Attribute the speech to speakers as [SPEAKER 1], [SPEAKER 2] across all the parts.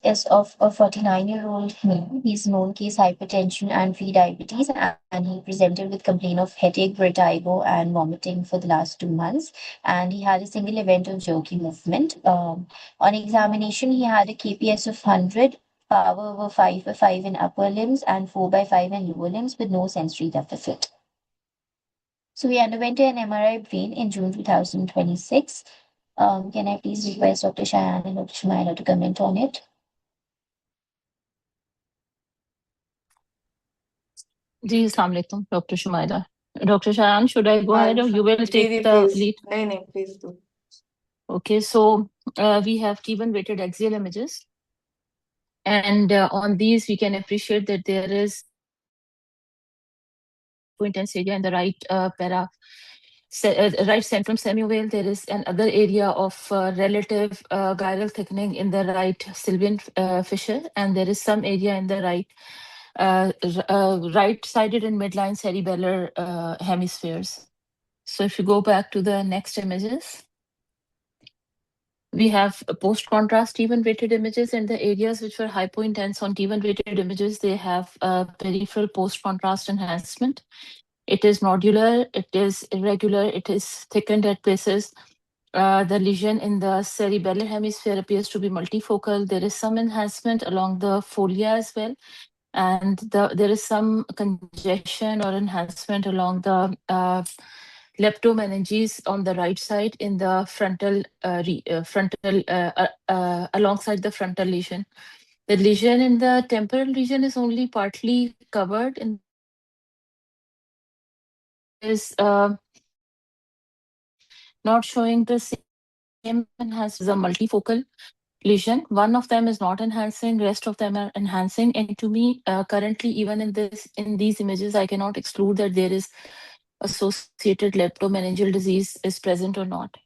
[SPEAKER 1] is of a 49-year-old male. He's known case hypertension and pre-diabetes, and he presented with complaint of headache, vertigo, and vomiting for the last 2 months. And he had a single event of jerky movement. On examination, he had a KPS of 100, power over 5/5 in upper limbs, and 4/5 in lower limbs with no sensory deficit. So we underwent an MRI brain in June 2026. Can I please request Dr. Shayan and Dr. Shumaila to comment on it?
[SPEAKER 2] जी, अस्सलाम वालेकुम, Dr. Shumaila. Dr. Shayan, should I go ahead or you will take the lead?
[SPEAKER 3] No, please do.
[SPEAKER 2] Okay, so we have T1 weighted axial images. And on these, we can appreciate that there is intense area in the right right centrum semiovale. There is another area of relative gyral thickening in the right sylvian fissure, and there is some area in the right-sided and midline cerebellar hemispheres. So if you go back to the next images, we have post-contrast T1 weighted images, and the areas which were hypointense on T1 weighted images, they have peripheral post-contrast enhancement. It is nodular, it is irregular, it is thickened at places. The lesion in the cerebellar hemisphere appears to be multifocal. There is some enhancement along the folia as well. And there is some congestion or enhancement along the leptomeninges on the right side in the alongside the frontal lesion. The lesion in the temporal region is only partly covered and is not showing the same as the multifocal lesion. One of them is not enhancing, rest of them are enhancing. And to me, currently, even in these images, I cannot exclude that there is associated leptomeningeal disease is present or not.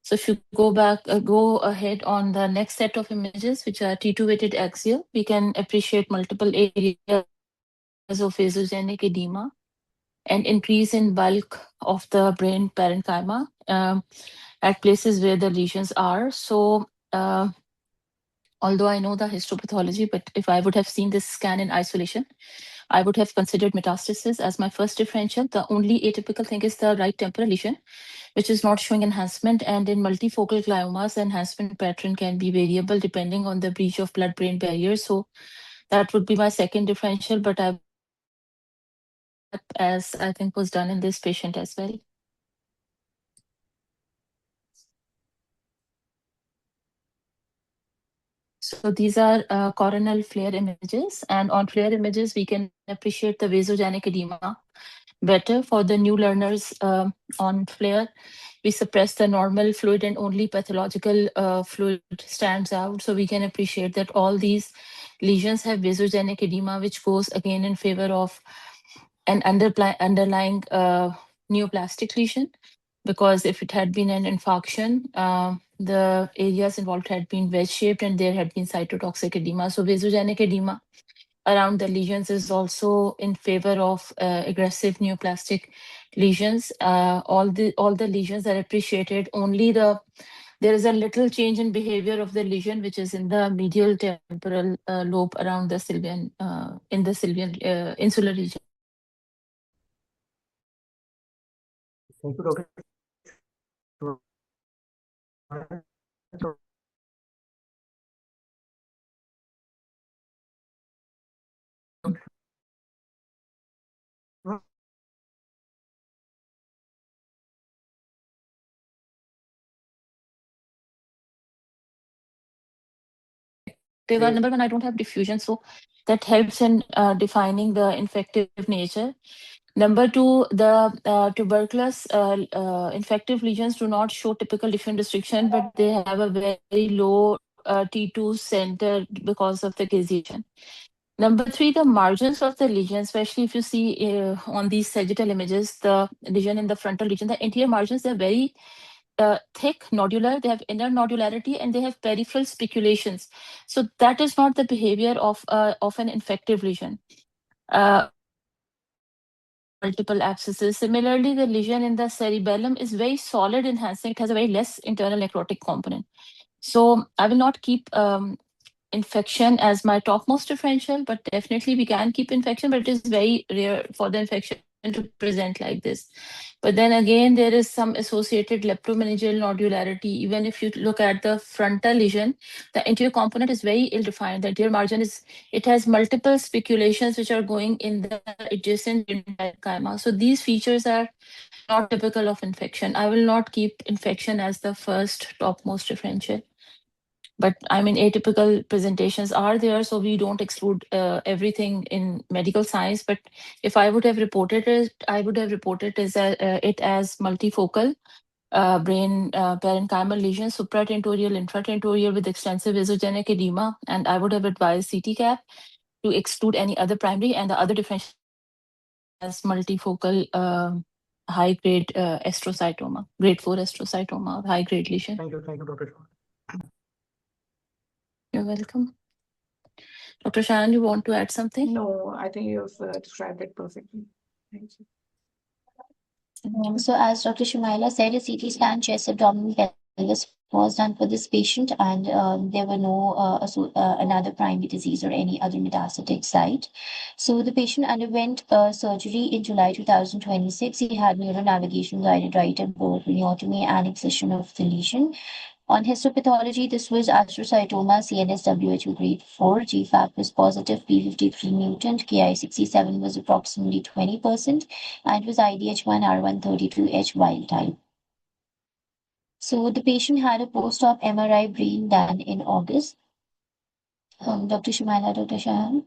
[SPEAKER 2] So if you go ahead on the next set of images, which are T2 weighted axial, we can appreciate multiple areas of vasogenic edema and increase in bulk of the brain parenchyma at places where the lesions are. So although I know the histopathology, but if I would have seen this scan in isolation, I would have considered metastasis as my first differential. The only atypical thing is the right temporal lesion, which is not showing enhancement. And in multifocal gliomas, the enhancement pattern can be variable depending on the breach of blood-brain barrier. So that would be my second differential, but as I think was done in this patient as well. So these are coronal FLAIR images, and on FLAIR images, we can appreciate the vasogenic edema better. For the new learners on FLAIR, we suppress the normal fluid and only pathological fluid stands out. So we can appreciate that all these lesions have vasogenic edema, which goes again in favor of an underlying neoplastic lesion, because if it had been an infarction, the areas involved had been wedge-shaped and there had been cytotoxic edema. So vasogenic edema around the lesions is also in favor of aggressive neoplastic lesions. All the lesions are appreciated. Only there is a little change in behavior of the lesion, which is in the medial temporal lobe around the sylvian, in the sylvian insular region.
[SPEAKER 4] Thank you, Dr.
[SPEAKER 2] Number one, I don't have diffusion, so that helps in defining the infective nature. Number two, the tuberculous infective lesions do not show typical diffusion restriction, but they have a very low T2 center because of the caseation. Number three, the margins of the lesion, especially if you see on these sagittal images, the lesion in the frontal region, the anterior margins, they're very thick, nodular, they have inner nodularity, and they have peripheral spiculations. So that is not the behavior of an infective lesion. Multiple abscesses. Similarly, the lesion in the cerebellum is very solid enhancing. It has a very less internal necrotic component. So I will not keep infection as my topmost differential, but definitely we can keep infection, but it is very rare for the infection to present like this. But then again, there is some associated leptomeningeal nodularity. Even if you look at the frontal lesion, the anterior component is very ill-defined. The anterior margin it has multiple spiculations which are going in the adjacent parenchyma. So these features are not typical of infection. I will not keep infection as the first topmost differential. But I mean, atypical presentations are there, so we don't exclude everything in medical science. But if I would have reported it, I would have reported it as multifocal brain parenchymal lesion, supratentorial, infratentorial with extensive vasogenic edema, and I would have advised CT cap to exclude any other primary and the other differential as multifocal high-grade astrocytoma, grade 4 astrocytoma, high-grade lesion.
[SPEAKER 4] Thank you, Dr. Shah.
[SPEAKER 2] You're welcome. Dr. Shan, you want to add something?
[SPEAKER 3] No, I think you've described it perfectly. Thank you.
[SPEAKER 1] So as Dr. Shumaila said, a CT scan, chest, abdomen, pelvis was done for this patient, and there were no another primary disease or any other metastatic site. So the patient underwent surgery in July 2026. He had neuronavigation guided right and craniotomy and excision of the lesion. On histopathology, this was astrocytoma, CNSWH grade 4, GFAP was positive, P53 mutant, Ki67 was approximately 20%, and was IDH1 R132H wild type. So the patient had a post-op MRI brain done in August. Dr. Shumaila, Dr. Shahan.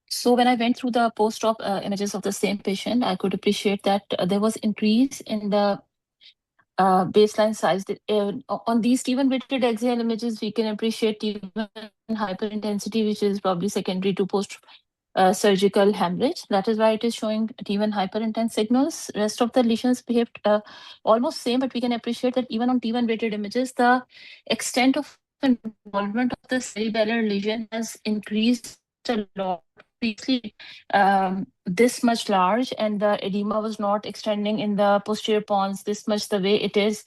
[SPEAKER 2] So when I went through the post-op images of the same patient, I could appreciate that there was increase in the baseline size. On these T1 weighted axial images, we can appreciate T1 hyperintensity, which is probably secondary to post surgical hemorrhage. That is why it is showing T1 hyperintense signals. Rest of the lesions behaved almost same, but we can appreciate that even on T1 weighted images, the extent of involvement of the cerebellar lesion has increased a lot. Previously, this much large, and the edema was not extending in the posterior pons this much the way it is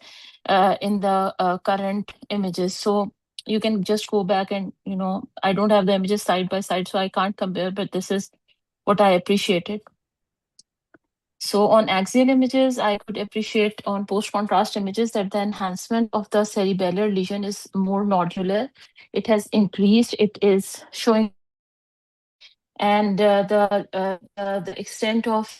[SPEAKER 2] in the current images. So you can just go back and, I don't have the images side by side, so I can't compare, but this is what I appreciated. So on axial images, I could appreciate on post-contrast images that the enhancement of the cerebellar lesion is more nodular. It has increased. It is showing, and the extent of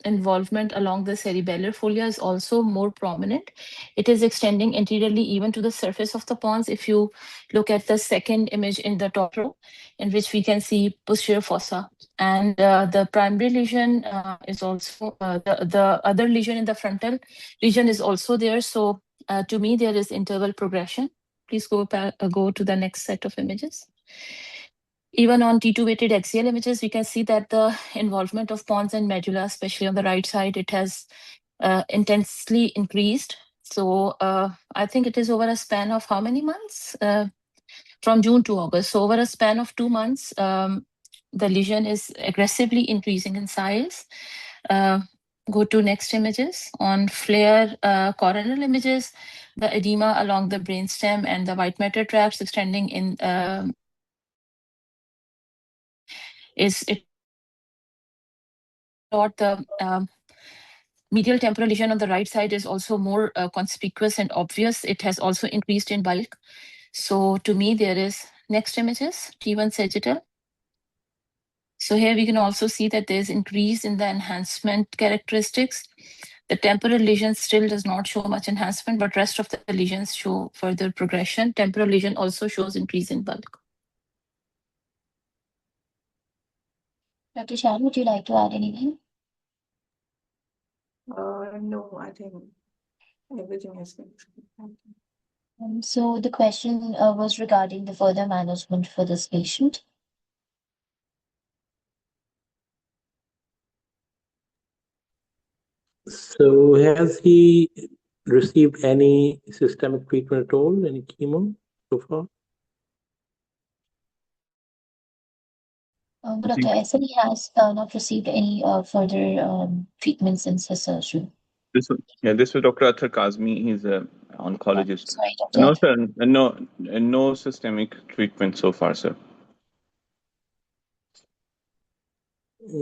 [SPEAKER 2] involvement along the cerebellar folia is also more prominent. It is extending anteriorly even to the surface of the pons. If you look at the second image in the top row, in which we can see posterior fossa, and the primary lesion is also the other lesion in the frontal region is also there. So to me, there is interval progression. Please go to the next set of images. Even on T2 weighted axial images, we can see that the involvement of pons and medulla, especially on the right side, it has intensely increased. So I think it is over a span of how many months? From June to August. So over a span of 2 months, the lesion is aggressively increasing in size. Go to next images. On FLAIR coronal images, the edema along the brainstem and the white matter tracts extending in the medial temporal lesion on the right side is also more conspicuous and obvious. It has also increased in bulk. So to me, there is next images, T1 sagittal. So here we can also see that there's increase in the enhancement characteristics. The temporal lesion still does not show much enhancement, but rest of the lesions show further progression. Temporal lesion also shows increase in bulk.
[SPEAKER 1] Dr. Shah, would you like to add anything?
[SPEAKER 3] No, I think everything has been explained. Thank you.
[SPEAKER 1] So the question was regarding the further management for this patient.
[SPEAKER 5] So has he received any systemic treatment at all, any chemo so far?
[SPEAKER 1] Dr. Esali has not received any further treatment since his surgery.
[SPEAKER 6] This was Dr. Athar Kazmi. He's oncologist.
[SPEAKER 1] Sorry,
[SPEAKER 6] No,
[SPEAKER 1] Doctor.
[SPEAKER 6] sir. No systemic treatment so far, sir.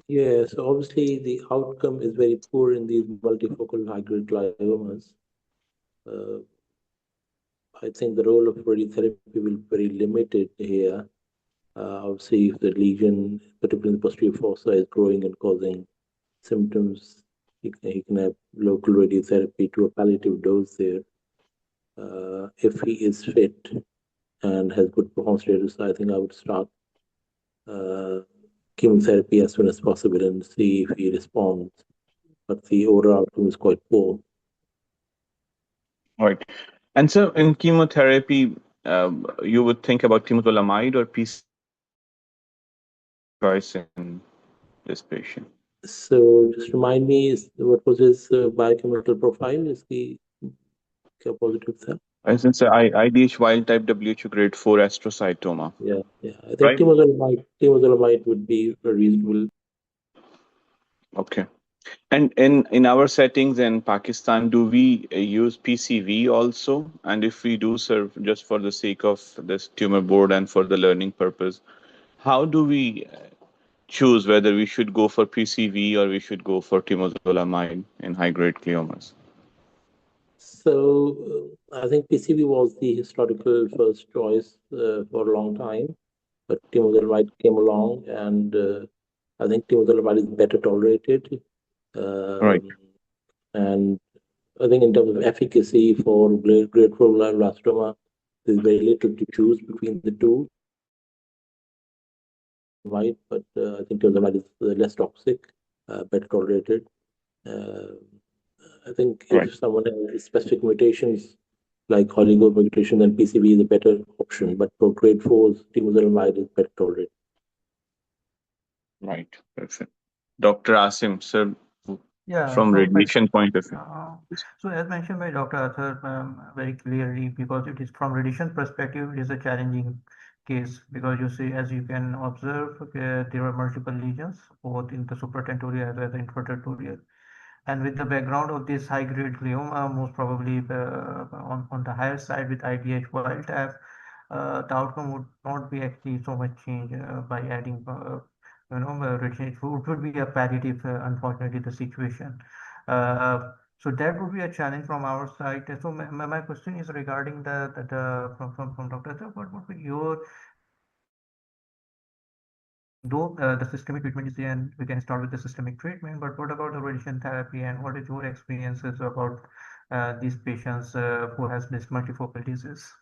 [SPEAKER 5] Yes, obviously the outcome is very poor in these multifocal high-grade gliomas. Uh, I think the role of radiotherapy will be very limited here. Obviously, if the lesion, particularly in the posterior fossa, is growing and causing symptoms, he can have local radiotherapy to a palliative dose there. If he is fit and has good performance status, I think I would start chemotherapy as soon as possible and see if he responds. But the overall outcome is quite poor.
[SPEAKER 6] Right. And so in chemotherapy, you would think about temozolomide or PC choice in this patient.
[SPEAKER 5] So just remind me, what was his biochemical profile? Is he positive cell?
[SPEAKER 6] As in, say, IDH wild type WHO grade 4 astrocytoma.
[SPEAKER 5] Yeah. I think
[SPEAKER 6] Right.
[SPEAKER 5] temozolomide would be a reasonable.
[SPEAKER 6] Okay. And in our settings in Pakistan, do we use PCV also? And if we do, sir, just for the sake of this tumor board and for the learning purpose, how do we choose whether we should go for PCV or we should go for temozolomide in high-grade gliomas?
[SPEAKER 5] So I think PCV was the historical first choice for a long time, but temozolomide came along, and I think temozolomide is better tolerated.
[SPEAKER 6] Right.
[SPEAKER 5] And I think in terms of efficacy for grade 4 glioblastoma, there's very little to choose between the two. Right, but I think temozolomide is less toxic, better tolerated. I think
[SPEAKER 6] Right.
[SPEAKER 5] if someone has specific mutations like oligo mutation, then PCV is a better option. But for grade 4s, temozolomide is better tolerated.
[SPEAKER 6] Right. Perfect. Dr. Asim, sir,
[SPEAKER 4] Yeah,
[SPEAKER 6] from
[SPEAKER 4] so
[SPEAKER 6] radiation point of view.
[SPEAKER 4] so as mentioned by Dr. Arthur very clearly, because it is from radiation perspective, it is a challenging case because you see, as you can observe, there are multiple lesions both in the supratentorial as well as the infratentorial. And with the background of this high-grade glioma, most probably on the higher side with IDH wild type, the outcome would not be actually so much change by adding, radiation. It would be a palliative, unfortunately, the situation. So that would be a challenge from our side. So my question is regarding the from Dr. Sir, what would be your though the systemic treatment is there and we can start with the systemic treatment, but what about the radiation therapy and what is your experiences about these patients who has this multifocal disease?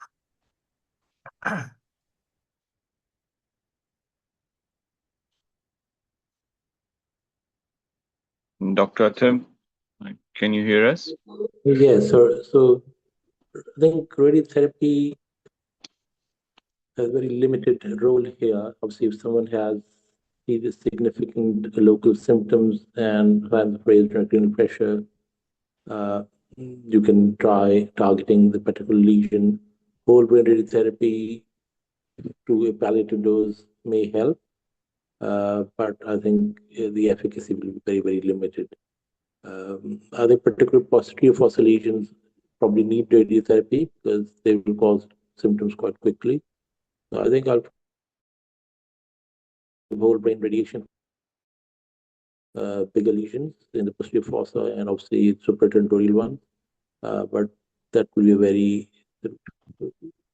[SPEAKER 6] Dr. Atim, can you hear us?
[SPEAKER 5] Yes, so I think radiotherapy has a very limited role here. Obviously, if someone has either significant local symptoms and has raised transcranial pressure, you can try targeting the particular lesion. Whole brain radiotherapy to a palliative dose may help, but I think the efficacy will be very, very limited. Other particular posterior fossa lesions probably need radiotherapy because they will cause symptoms quite quickly. So I think I'll whole brain radiation, bigger lesions in the posterior fossa and obviously supratentorial one, but that will be a very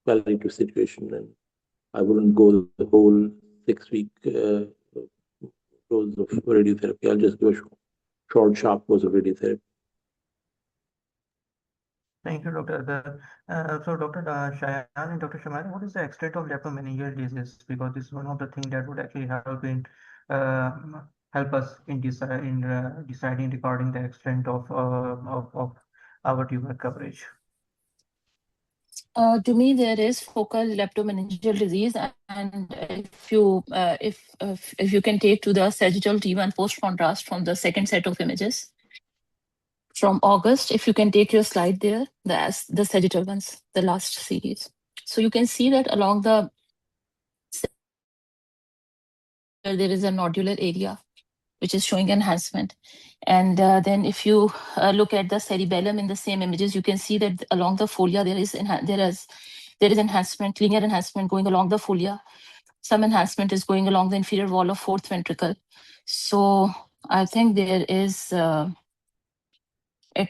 [SPEAKER 5] palliative situation, and I wouldn't go the whole 6 week dose of radiotherapy. I'll just give a short, sharp course of radiotherapy.
[SPEAKER 4] Thank you, Dr. So, Dr. Shayan and Dr. Shamari, what is the extent of leptomeningeal disease? Because this is one of the things that would actually uh, help us in deciding regarding the extent of our tumor coverage.
[SPEAKER 2] To me, there is focal leptomeningeal disease, and if you can take to the sagittal T1 post contrast from the second set of images from August, if you can take your slide there, the sagittal ones, the last series. So you can see that along the there is a nodular area which is showing enhancement. And then if you look at the cerebellum in the same images, you can see that along the folia there is enhancement, linear enhancement going along the folia. Some enhancement is going along the inferior wall of fourth ventricle. So I think there is at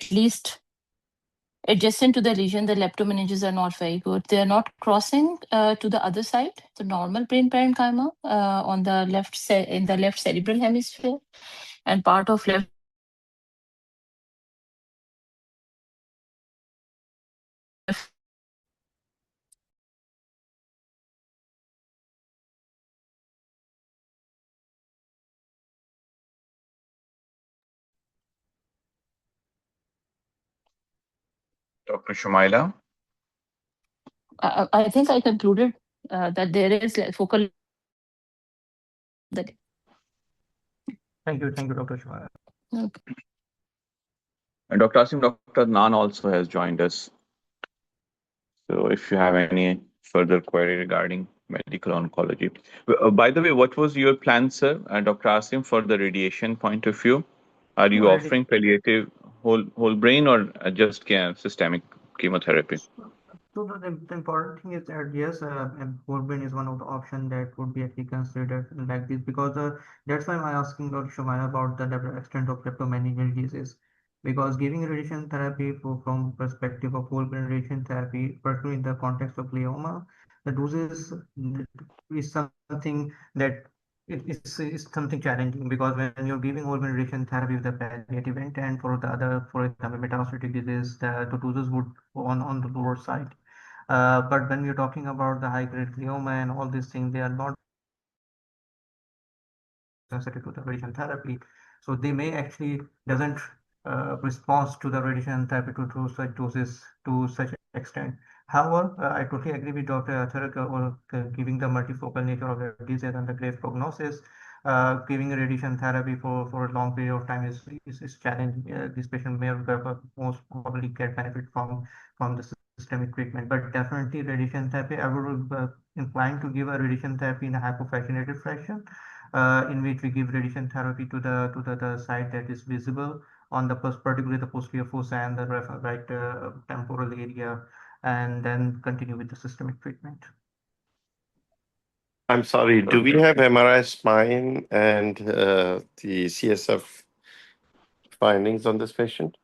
[SPEAKER 2] least adjacent to the lesion, the leptomeninges are not very good. They are not crossing to the other side, the normal brain parenchyma on the in the left cerebral hemisphere, and part of left
[SPEAKER 6] Dr. Shumaila?
[SPEAKER 2] I think I concluded that there is focal.
[SPEAKER 4] Thank you, Dr. Shwara.
[SPEAKER 2] Okay.
[SPEAKER 6] And Dr. Asim, Dr. Nan also has joined us. So if you have any further query regarding medical oncology. By the way, what was your plan, sir, Dr. Asim, for the radiation point of view? Are you
[SPEAKER 4] No,
[SPEAKER 6] offering palliative whole brain or just systemic chemotherapy?
[SPEAKER 4] So the important thing is that yes, and Corbin is one of the options that would be actually considered like this because that's why I'm asking Dr. Shumaya about the extent of leptomeningeal disease. Because giving radiation therapy from perspective of whole brain radiation therapy, particularly in the context of glioma, the doses is something that it's something challenging because when you're giving whole brain radiation therapy with the palliative intent for the other, for example, metastatic disease, the doses would go on the lower side. But when we're talking about the high-grade glioma and all these things, they are not sensitive to the radiation therapy. So they may actually doesn't respond to the radiation therapy to such doses to such extent. However, I totally agree with Dr. Atharak giving the multifocal nature of the disease and the grave prognosis. Giving radiation therapy for a long period of time is challenging. This patient may most probably get benefit from the systemic treatment, but definitely radiation therapy. I would inclined to give a radiation therapy in a hypofractionated fashion in which we give radiation therapy to the site that is visible on the particularly the posterior fossa and the right temporal area, and then continue with the systemic treatment.
[SPEAKER 7] I'm sorry, do we have MRI spine and the CSF findings on this patient?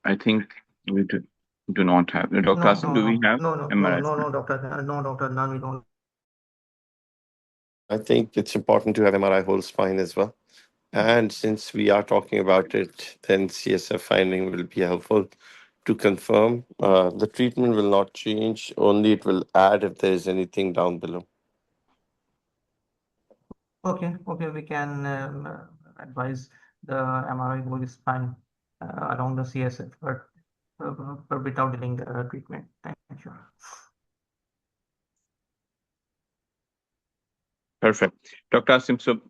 [SPEAKER 6] I think we do not have. Dr.
[SPEAKER 4] No,
[SPEAKER 6] Asim, do we have MRI?
[SPEAKER 4] doctor. No, doctor. None. We don't.
[SPEAKER 7] I think it's important to have MRI whole spine as well. And since we are talking about it, then CSF finding will be helpful to confirm. The treatment will not change, only it will add if there is anything down below.
[SPEAKER 4] Okay, we can advise the MRI whole spine along the CSF, but without delaying the treatment. Thank you.
[SPEAKER 6] Perfect. Dr. Asim, so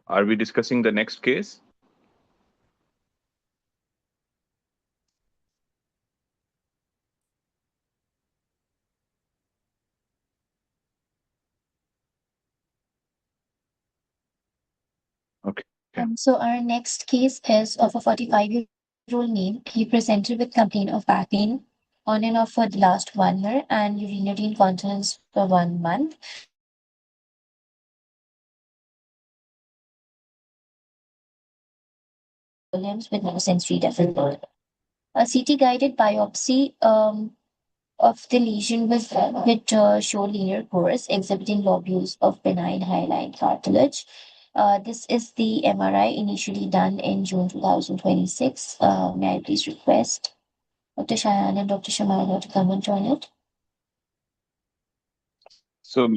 [SPEAKER 6] are we discussing the next case? Okay.
[SPEAKER 1] So our next case is of a 45-year-old male. He presented with complaint of back pain on and off for the last 1 year and urinary incontinence for 1 month. Limbs with no sensory deficit. A CT guided biopsy of the lesion with which show linear course exhibiting lobules of benign hyaline cartilage. This is the MRI initially done in June 2026. May I please request Dr. Shayan and Dr. Shamala to comment on it?
[SPEAKER 6] So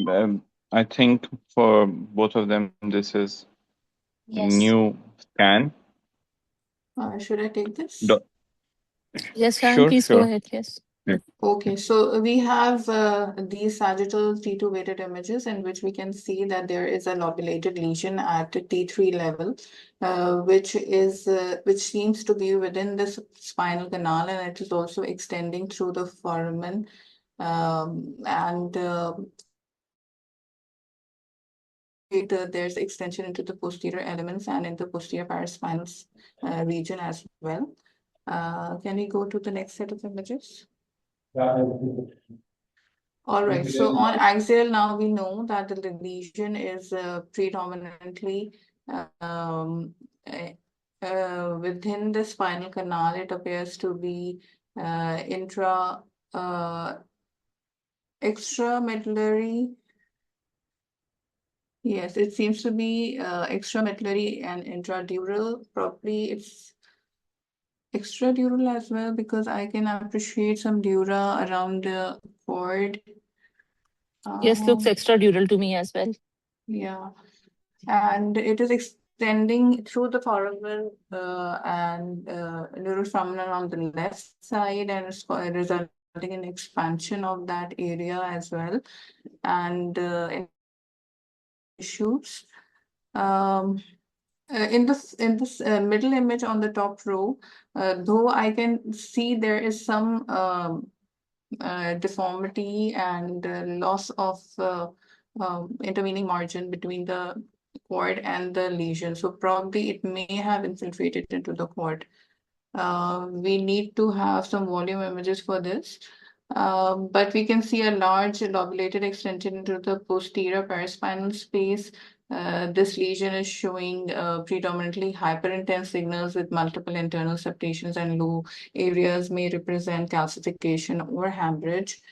[SPEAKER 6] I think for both of them, this is
[SPEAKER 1] Yes.
[SPEAKER 6] new scan.
[SPEAKER 3] Should I take this?
[SPEAKER 2] Yes, Sharon,
[SPEAKER 6] Sure,
[SPEAKER 2] please go ahead. Yes.
[SPEAKER 3] Okay, so we have these sagittal T2 weighted images in which we can see that there is a lobulated lesion at T3 level, which seems to be within the spinal canal, and it is also extending through the foramen. And there's extension into the posterior elements and in the posterior paraspinal region as well. Can we go to the next set of images? All right, so on axial, now we know that the lesion is predominantly within the spinal canal. It appears to be extramedullary. Yes, it seems to be extramedullary and intradural. Probably it's extradural as well, because I can appreciate some dura around the cord.
[SPEAKER 2] Yes, looks extradural to me as well.
[SPEAKER 3] Yeah, and it is extending through the foramen and neuroforamen on the left side, and it's resulting in expansion of that area as well, and in tissues. In this middle image on the top row, though I can see there is some deformity and loss of intervening margin between the cord and the lesion. So probably it may have infiltrated into the cord. We need to have some volume images for this. But we can see a large lobulated extension into the posterior paraspinal space. This lesion is showing predominantly hyperintense signals with multiple internal septations, and low areas may represent calcification or hemorrhage.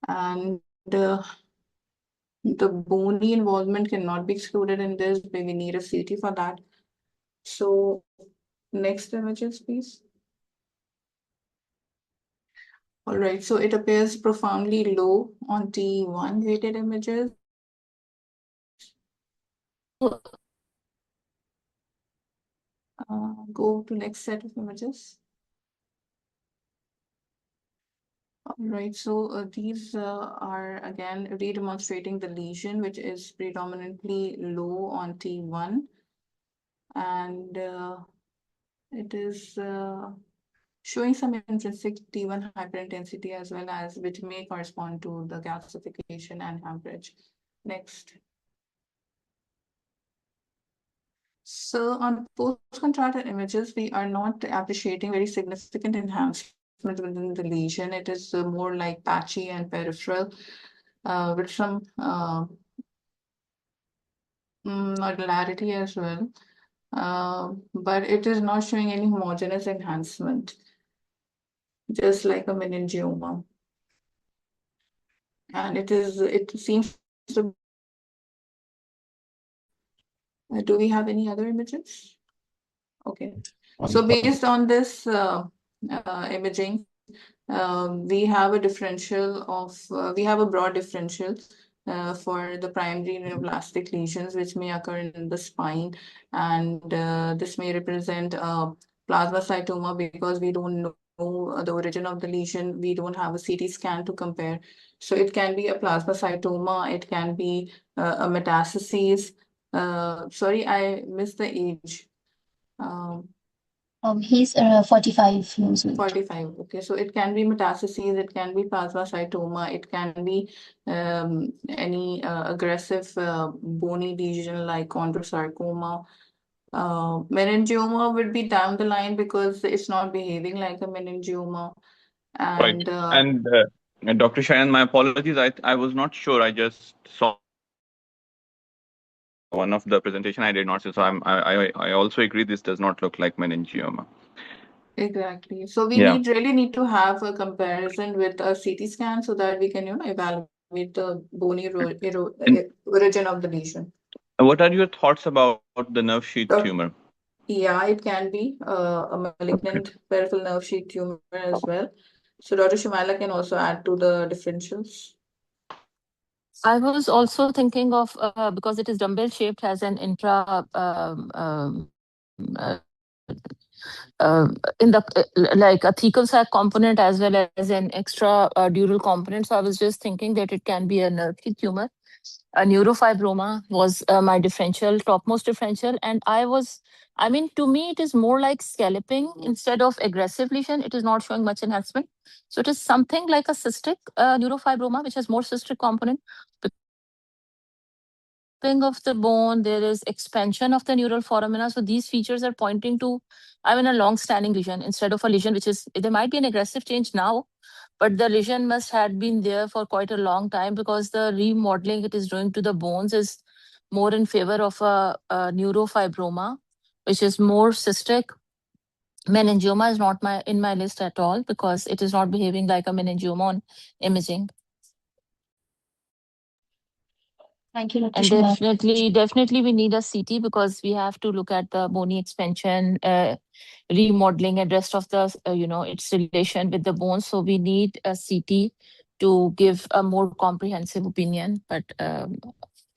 [SPEAKER 3] And the bony involvement cannot be excluded in this, but we need a CT for that. So next images, please. All right, so it appears profoundly low on T1 weighted images. Go to next set of images. All right, so these are again redemonstrating the lesion, which is predominantly low on T1, and it is showing some intrinsic T1 hyperintensity as well, as which may correspond to the calcification and hemorrhage. Next. So on post-contracted images, we are not appreciating very significant enhancement within the lesion. It is more like patchy and peripheral with some nodularity as well. But it is not showing any homogeneous enhancement, just like a meningioma. And it seems to. Do we have any other images? Okay. So based on this imaging, we have a differential of, we have a broad differential for the primary neoplastic lesions, which may occur in the spine. And this may represent plasmacytoma, because we don't know the origin of the lesion. We don't have a CT scan to compare. So it can be a plasmacytoma, it can be a metastasis. Sorry, I missed the age.
[SPEAKER 1] He's 45 years old.
[SPEAKER 3] 45. Okay, so it can be metastases, it can be plasmacytoma, it can be any aggressive bony lesion like chondrosarcoma. Meningioma would be down the line because it's not behaving like a meningioma.
[SPEAKER 6] Right.
[SPEAKER 3] And
[SPEAKER 6] And Dr. Shayan, my apologies. I was not sure. I just saw one of the presentation. I did not see. So I also agree this does not look like meningioma.
[SPEAKER 3] exactly. So we really need to have a comparison with a CT scan so that we can, evaluate the bony origin of the lesion.
[SPEAKER 6] What are your thoughts about the nerve sheath
[SPEAKER 3] Doc-
[SPEAKER 6] tumor?
[SPEAKER 3] Yeah, it can be a malignant peripheral nerve sheath tumor as well. So Dr. Shumala can also add to the differentials.
[SPEAKER 2] I was also thinking of, because it is dumbbell shaped, has an intra in the like a thecal sac component as well as an extra dural component. So I was just thinking that it can be a nerve sheath tumor. A neurofibroma was my differential, topmost differential, and I mean, to me, it is more like scalloping instead of aggressive lesion. It is not showing much enhancement. So it is something like a cystic neurofibroma, which has more cystic component. of the bone, there is expansion of the neural foramina. So these features are pointing to, a long-standing lesion instead of a lesion which is, there might be an aggressive change now, but the lesion must have been there for quite a long time because the remodeling it is doing to the bones is more in favor of a neurofibroma, which is more cystic. Meningioma is not in my list at all because it is not behaving like a meningioma on imaging.
[SPEAKER 1] Thank you, Dr.
[SPEAKER 2] And
[SPEAKER 1] Shubha.
[SPEAKER 2] definitely we need a CT because we have to look at the bony expansion, remodeling and rest of the, its relation with the bones. So we need a CT to give a more comprehensive opinion. But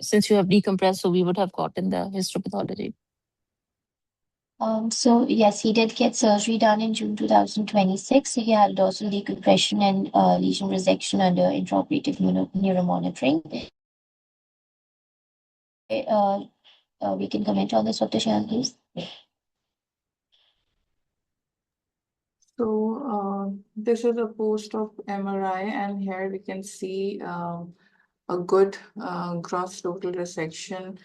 [SPEAKER 2] since you have decompressed, so we would have gotten the histopathology.
[SPEAKER 1] So yes, he did get surgery done in June 2026. He had dorsal decompression and lesion resection under intraoperative neuromonitoring. We can comment on this, Dr. Shan, please.
[SPEAKER 3] So this is a post of MRI, and here we can see a good gross total resection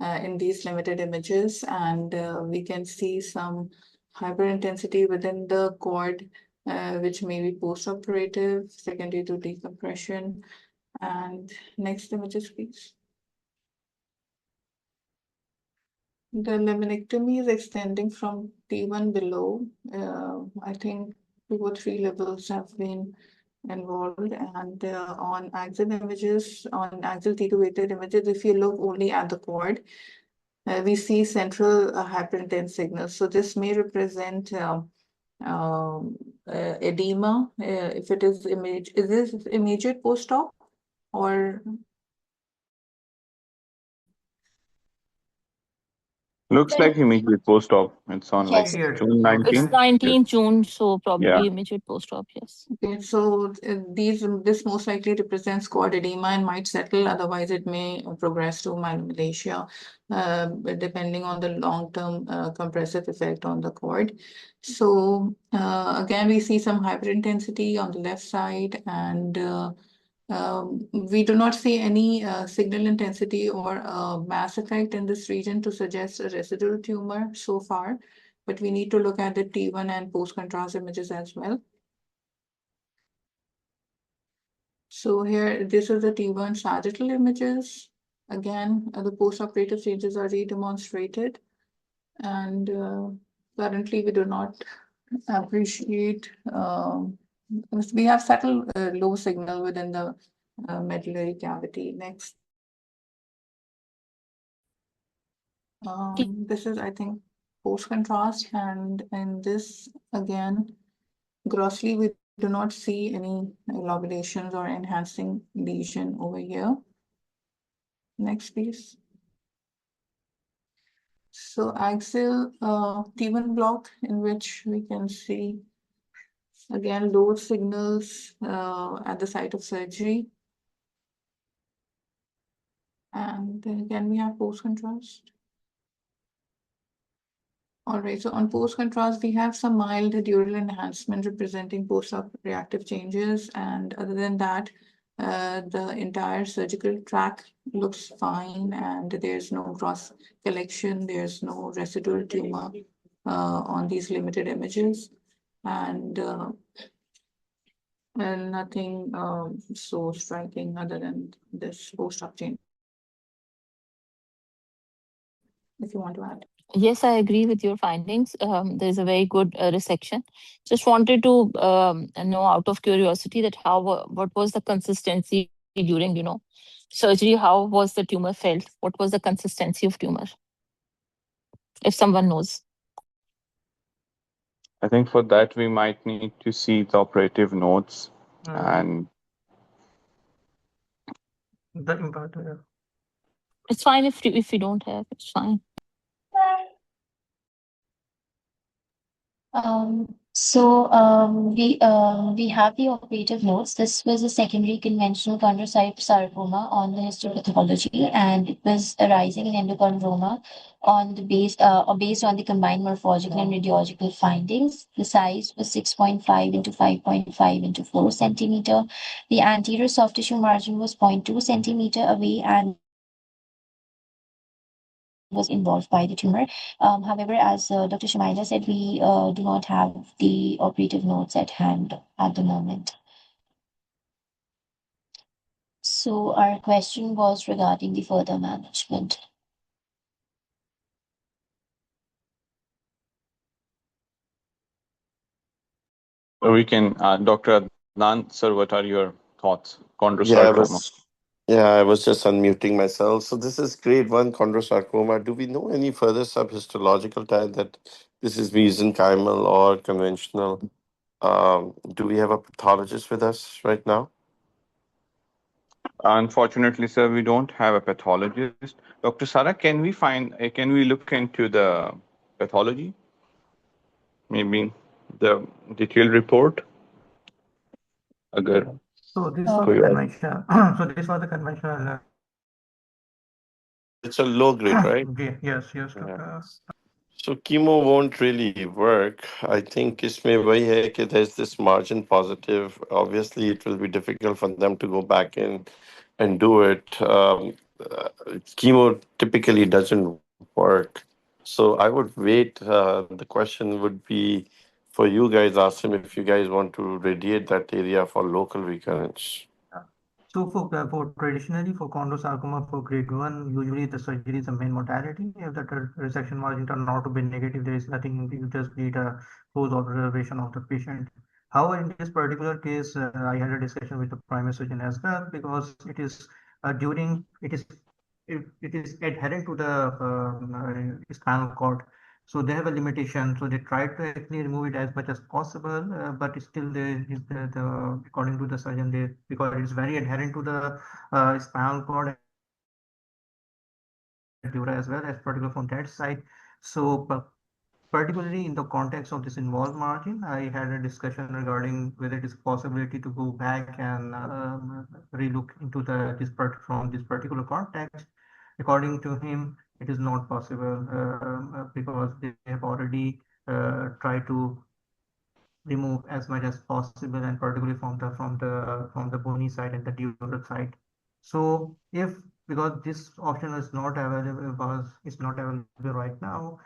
[SPEAKER 3] in these limited images, and we can see some hyperintensity within the cord, which may be post-operative, secondary to decompression. And next images, please. The laminectomy is extending from T1 below. I think 2 or 3 levels have been involved, and on axial images, on axial T2 weighted images, if you look only at the cord, we see central hyperintense signals. So this may represent edema. If it is is this immediate post-op or?
[SPEAKER 6] Looks like immediate post-op. It's on like
[SPEAKER 1] Yes.
[SPEAKER 4] Here,
[SPEAKER 6] June
[SPEAKER 4] Dr.
[SPEAKER 2] It's
[SPEAKER 6] 19th.
[SPEAKER 4] Shan.
[SPEAKER 2] 19th June, so probably
[SPEAKER 6] Yeah.
[SPEAKER 2] immediate post-op, yes.
[SPEAKER 3] Okay, so this most likely represents cord edema and might settle, otherwise it may progress to myelomalacia, depending on the long-term compressive effect on the cord. So again, we see some hyperintensity on the left side, and we do not see any signal intensity or mass effect in this region to suggest a residual tumor so far, but we need to look at the T1 and post-contrast images as well. So here, this is the T1 sagittal images. Again, the post-operative changes are re-demonstrated. And currently, we do not appreciate, we have subtle low signal within the medullary cavity. Next. This is, I think, post-contrast. And in this, again, grossly, we do not see any lobulations or enhancing lesion over here. Next, please. So axial T1 block, in which we can see again low signals at the site of surgery. And then again we have post-contrast. All right, so on post-contrast, we have some mild dural enhancement representing post-op reactive changes. And other than that, the entire surgical track looks fine, and there's no gross collection, there's no residual tumor on these limited images. And nothing so striking other than this post-op change. If you want to add.
[SPEAKER 2] Yes, I agree with your findings. There's a very good resection. Just wanted to know out of curiosity that what was the consistency during, surgery? How was the tumor felt? What was the consistency of tumor? If someone knows.
[SPEAKER 6] I think for that we might need to see the operative notes and
[SPEAKER 4] The impact.
[SPEAKER 2] It's fine if you don't have, it's fine.
[SPEAKER 1] We have the operative notes. This was a secondary conventional chondrocyte sarcoma on the histopathology, and it was arising in endochondroma on the based on the combined morphological and radiological findings. The size was 6.5 into 5.5 into 4 centimeter. The anterior soft tissue margin was 0.2 centimeter away, and was involved by the tumor. However, as Dr. Shumaila said, we do not have the operative notes at hand at the moment. So our question was regarding the further management.
[SPEAKER 6] We can, Dr. Adnan, sir, what are your thoughts?
[SPEAKER 7] Yeah,
[SPEAKER 6] Chondrosarcoma.
[SPEAKER 7] I was just unmuting myself. So this is grade 1 chondrosarcoma. Do we know any further subhistological type that this is mesenchymal or conventional? Do we have a pathologist with us right now?
[SPEAKER 6] Unfortunately, sir, we don't have a pathologist. Dr. Sara, can we look into the pathology? Maybe the detailed report? अगर
[SPEAKER 4] So this was the
[SPEAKER 7] कोई और-
[SPEAKER 4] conventional. So this was the conventional.
[SPEAKER 7] It's a low grade, right?
[SPEAKER 4] Yes,
[SPEAKER 7] Yeah.
[SPEAKER 4] Doctor.
[SPEAKER 7] So chemo won't really work. I think इसमें वही है कि there's this margin positive. Obviously, it will be difficult for them to go back in and do it. Chemo typically doesn't work. So I would wait. The question would be for you guys, ask him if you guys want to radiate that area for local recurrence.
[SPEAKER 4] So for traditionally for chondrosarcoma for grade 1, usually the surgery is the main modality. If the resection margin turn out to be negative, there is nothing. You just need a close observation of the patient. However, in this particular case, I had a discussion with the primary surgeon as well because it is adherent to the spinal cord. So they have a limitation. So they try to actually remove it as much as possible, but still according to the surgeon, because it's very adherent to the spinal cord dura as well as particular from that side. So particularly in the context of this involved margin, I had a discussion regarding whether it is possibility to go back and relook into from this particular context. According to him, it is not possible because they have already tried to remove as much as possible, and particularly from the bony side and the dural side. So if because this option is not available is not available right now,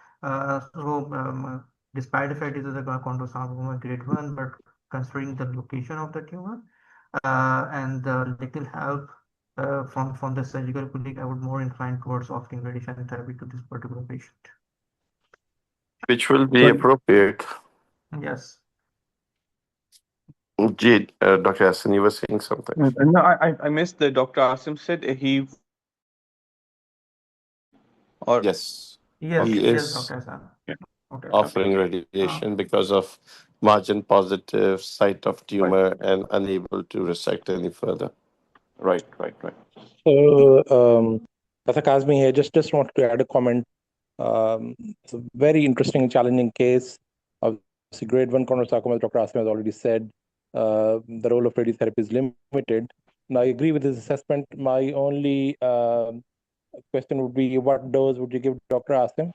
[SPEAKER 4] despite the fact it is a chondrosarcoma grade 1, but considering the location of the tumor and the little help from the surgical colleague, I would more incline towards offering radiation therapy to this particular patient.
[SPEAKER 7] Which will be
[SPEAKER 5] So
[SPEAKER 7] appropriate.
[SPEAKER 4] Yes.
[SPEAKER 7] Gee, Dr. Hassan, you were saying something.
[SPEAKER 6] No, I missed the Dr. Asim said he or
[SPEAKER 7] Yes,
[SPEAKER 4] Yes,
[SPEAKER 7] he
[SPEAKER 4] yes,
[SPEAKER 7] is
[SPEAKER 4] Dr. Hassan.
[SPEAKER 6] yeah,
[SPEAKER 4] Dr. Hassan.
[SPEAKER 7] offering radiation because of margin positive site of
[SPEAKER 6] right,
[SPEAKER 7] tumor and unable to resect any further.
[SPEAKER 6] right.
[SPEAKER 5] So, Dr. Kazmi here, just want to add a comment. It's a very interesting, challenging case. Obviously, grade 1 chondrosarcoma, as Dr. Asim has already said, the role of radiotherapy is limited. And I agree with this assessment. My only question would be, what dose would you give Dr. Asim?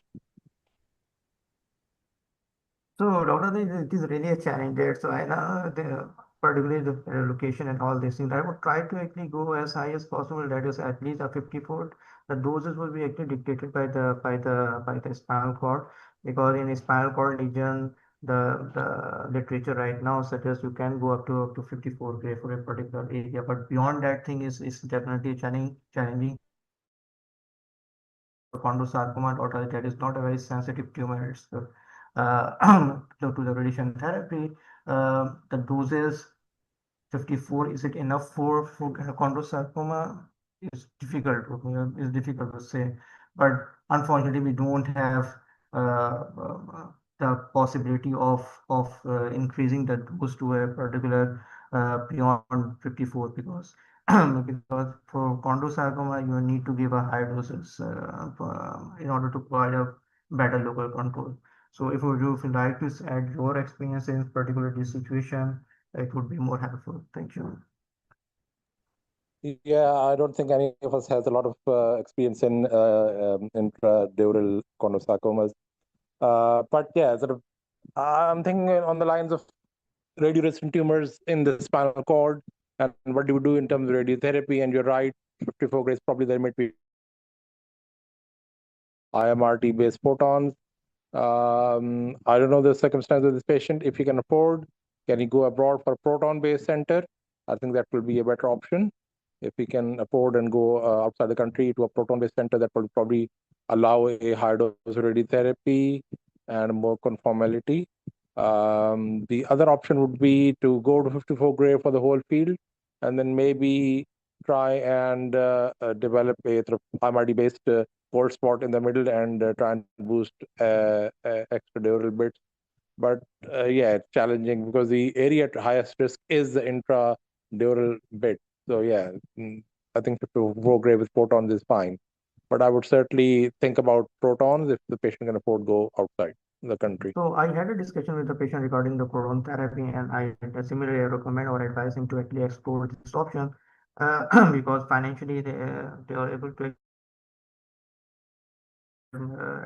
[SPEAKER 4] So, Doctor, it is really a challenge there. So, I know particularly the location and all these things. I would try to actually go as high as possible. That is at least a 50-fold. The doses will be actually dictated by the spinal cord, because in a spinal cord region, the literature right now suggests you can go up to 54 gray for a particular area. But beyond that thing is definitely challenging chondrosarcoma, or that is not a very sensitive tumor. It's to the radiation therapy. The doses 54, is it enough for chondrosarcoma? Is difficult to say, but unfortunately we don't have the possibility of increasing the dose to a particular beyond 54, because because for chondrosarcoma you need to give a high doses in order to provide a better local control. So if you like to add your experience in particular this situation, it would be more helpful. Thank you.
[SPEAKER 5] Yeah, I don't think any of us has a lot of experience in intradural chondrosarcomas. But yeah, sort of, I'm thinking on the lines of radioresistant tumors in the spinal cord, and what do you do in terms of radiotherapy? And you're right, 54 grays, probably there might be IMRT-based photons. I don't know the circumstance of this patient. If he can afford, can he go abroad for a proton-based center? I think that will be a better option. If he can afford and go outside the country to a proton-based center, that will probably allow a higher dose radiotherapy and more conformality. The other option would be to go to 54 gray for the whole field, and then maybe try and develop a IMRT-based cold spot in the middle and try and boost extradural bits. But yeah, it's challenging because the area at highest risk is the intradural bit. So yeah, I think to progress with protons is fine. But I would certainly think about protons if the patient can afford go outside the country.
[SPEAKER 4] So I had a discussion with the patient regarding the proton therapy, and I similarly recommend or advise him to actually explore this option because financially they are able to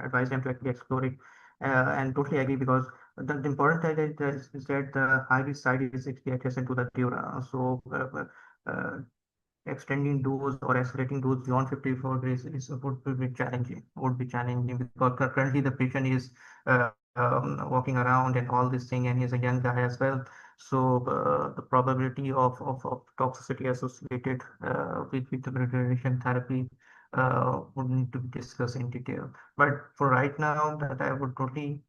[SPEAKER 4] advise them to actually explore it, and totally agree because the important thing is that the high risk side is actually adjacent to the dura. So extending dose or accelerating dose beyond 54 days is would be challenging because currently the patient is walking around and all this thing, and he's a young guy as well. So the probability of toxicity associated with the radiation therapy would need to be discussed in detail. But for right now, that I would totally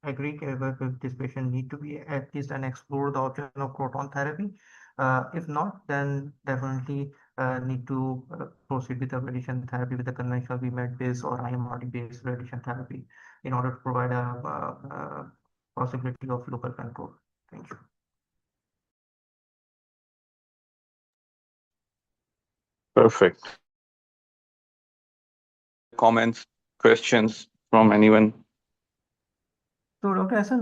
[SPEAKER 4] agree with this patient need to be at least and explore the option of proton therapy. If not, then definitely need to proceed with the radiation therapy with the conventional VMAT based or IMRT based radiation therapy in order to provide a possibility of local control. Thank you.
[SPEAKER 6] Perfect. Comments, questions from anyone?
[SPEAKER 4] So, Dr. Hassan,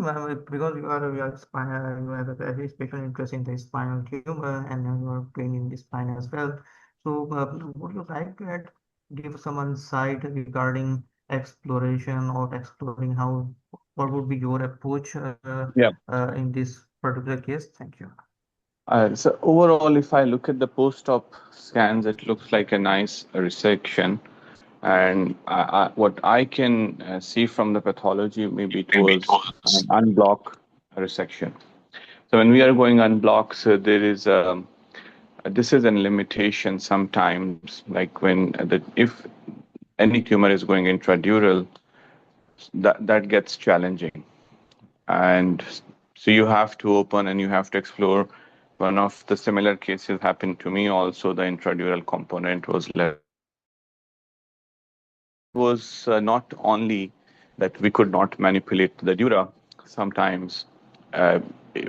[SPEAKER 4] because you have a very special interest in the spinal tumor and you are trained in the spine as well. So, would you like to give some insight regarding exploration or exploring what would be your approach
[SPEAKER 6] Yeah.
[SPEAKER 4] in this particular case? Thank you.
[SPEAKER 6] So overall, if I look at the post-op scans, it looks like a nice resection. And what I can see from the pathology, maybe it was an unblock resection. So when we are going unblock, so there is this is a limitation sometimes, like when if any tumor is going intradural, that gets challenging. And so you have to open and you have to explore. One of the similar cases happened to me also. The intradural component was less. Was not only that we could not manipulate the dura. Sometimes uh,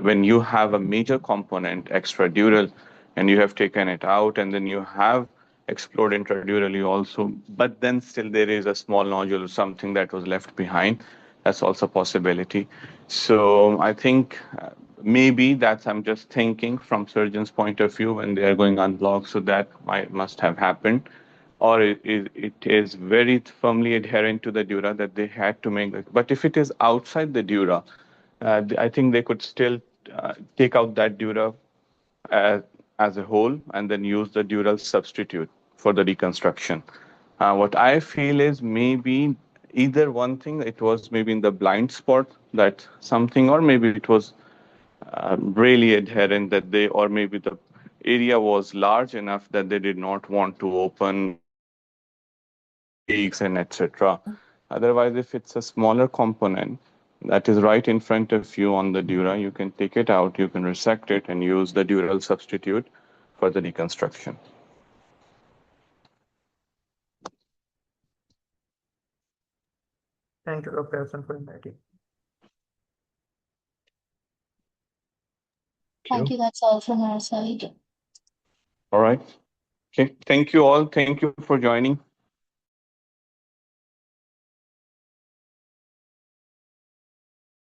[SPEAKER 6] when you have a major component extradural and you have taken it out and then you have explored intradurally also, but then still there is a small nodule or something that was left behind. That's also a possibility. So I think maybe that's, I'm just thinking from surgeon's point of view when they are going unblocked, so that must have happened, or it is very firmly adherent to the dura that they had to make it. But if it is outside the dura, I think they could still take out that dura as a whole and then use the dural substitute for the reconstruction. What I feel is maybe either one thing, it was maybe in the blind spot that something, or maybe it was really adherent that they, or maybe the area was large enough that they did not want to open leaks and etc. Otherwise, if it's a smaller component that is right in front of you on the dura, you can take it out, you can resect it and use the dural substitute for the reconstruction.
[SPEAKER 4] Thank you, Dr. Hassan, for inviting.
[SPEAKER 1] Thank you. That's all from our side.
[SPEAKER 6] All right. Okay. Thank you all. Thank you for joining.